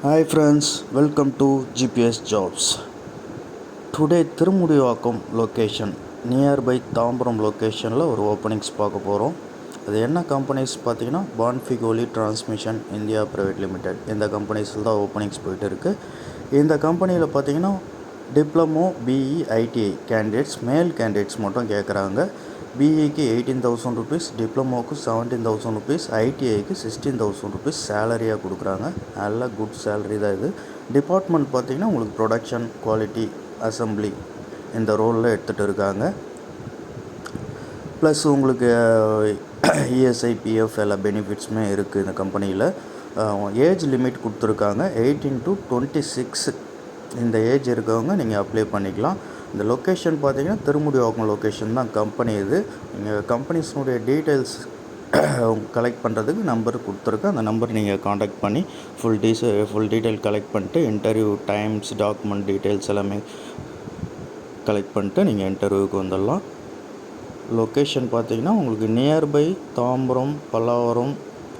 Hi friends, welcome to GPS Jobs. Today Thirumudivakkam location nearby Tambaram லொக்கேஷனில் ஒரு openings பார்க்க போகிறோம். அது என்ன கம்பெனிஸ் பார்த்தீங்கன்னா பான்ஃபிகோலி டிரான்ஸ்மிஷன் இந்தியா ப்ரைவேட் லிமிடெட். இந்த கம்பெனிஸில் தான் ஓப்பனிங்ஸ் போயிட்டு இருக்குது. இந்த கம்பெனியில் பார்த்தீங்கன்னா டிப்ளமோ பிஇ ஐடிஐ கேண்டிடேட்ஸ் மேல் கேண்டிடேட்ஸ் மட்டும் கேட்குறாங்க. பிஇக்கு 18,000 ருபீஸ், டிப்ளமோவுக்கு 17,000 ருபீஸ், ஐடிஐக்கு 16,000 ருபீஸ் சேலரியாக கொடுக்குறாங்க. நல்ல குட் சேலரி தான் இது. டிபார்ட்மெண்ட் பார்த்திங்கன்னா உங்களுக்கு ப்ரொடக்ஷன், குவாலிட்டி, அசம்பிளி இந்த ரோலில் எடுத்துகிட்டு இருக்காங்க. ப்ளஸ் உங்களுக்கு இஎஸ்ஐ, பிஎஃப் எல்லா பெனிஃபிட்ஸுமே இருக்குது இந்த கம்பெனியில். ஏஜ் லிமிட் கொடுத்துருக்காங்க 18 to 26. இந்த ஏஜ் இருக்கவங்க நீங்கள் அப்ளை பண்ணிக்கலாம். இந்த லொக்கேஷன் பார்த்தீங்கன்னா திருமுடிவாக்கம் லொக்கேஷன் தான் கம்பெனி இது. நீங்கள் கம்பெனிஸ்னுடைய டீட்டெயில்ஸ் கலெக்ட் பண்ணுறதுக்கு நம்பர் கொடுத்துருக்கேன். அந்த நம்பர் நீங்கள் காண்டாக்ட் பண்ணி ஃபுல் டீட்டெயில் கலெக்ட் பண்ணிட்டு இன்டர்வியூ டைம்ஸ், டாக்குமெண்ட் டீட்டெயில்ஸ் எல்லாமே கலெக்ட் பண்ணிட்டு நீங்கள் இன்டர்வியூக்கு வந்துடலாம். லொக்கேஷன் பார்த்தீங்கன்னா உங்களுக்கு நியர்பை தாம்பரம், பல்லாவரம்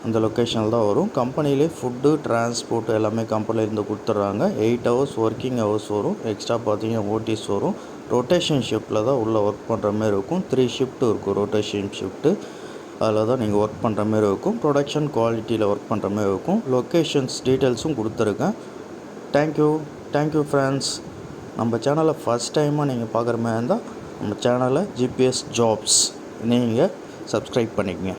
அந்த லொக்கேஷனில் தான் வரும். கம்பெனிலே ஃபுட்டு, டிரான்ஸ்போர்ட் எல்லாமே கம்பெனிலேருந்து கொடுத்துட்றாங்க. 8 hours ஒர்க்கிங் ஹவர்ஸ் வரும். எக்ஸ்ட்ரா பார்த்தீங்கன்னா ஓடிஸ் வரும். ரொட்டேஷன் ஷிஃப்ட்டில் தான் உள்ளே ஒர்க் பண்ணுற மாதிரி இருக்கும். 3 ஷிஃப்ட்டு இருக்கும் ரொட்டேஷன் ஷிஃப்ட்டு. அதில் தான் நீங்கள் ஒர்க் பண்ணுற மாதிரி இருக்கும். ப்ரொடக்ஷன் குவாலிட்டியில் ஒர்க் பண்ணுற மாதிரி இருக்கும். லொக்கேஷன்ஸ் டீட்டெயில்ஸும் கொடுத்துருக்கேன். Thank you friends. நம்ம சேனலை ஃபஸ்ட் டைமாக நீங்கள் பார்க்குற மாதிரி இருந்தால் நம்ம சேனலை ஜிபிஎஸ் ஜாப்ஸ் நீங்கள் சப்ஸ்கிரைப் பண்ணிக்கங்க.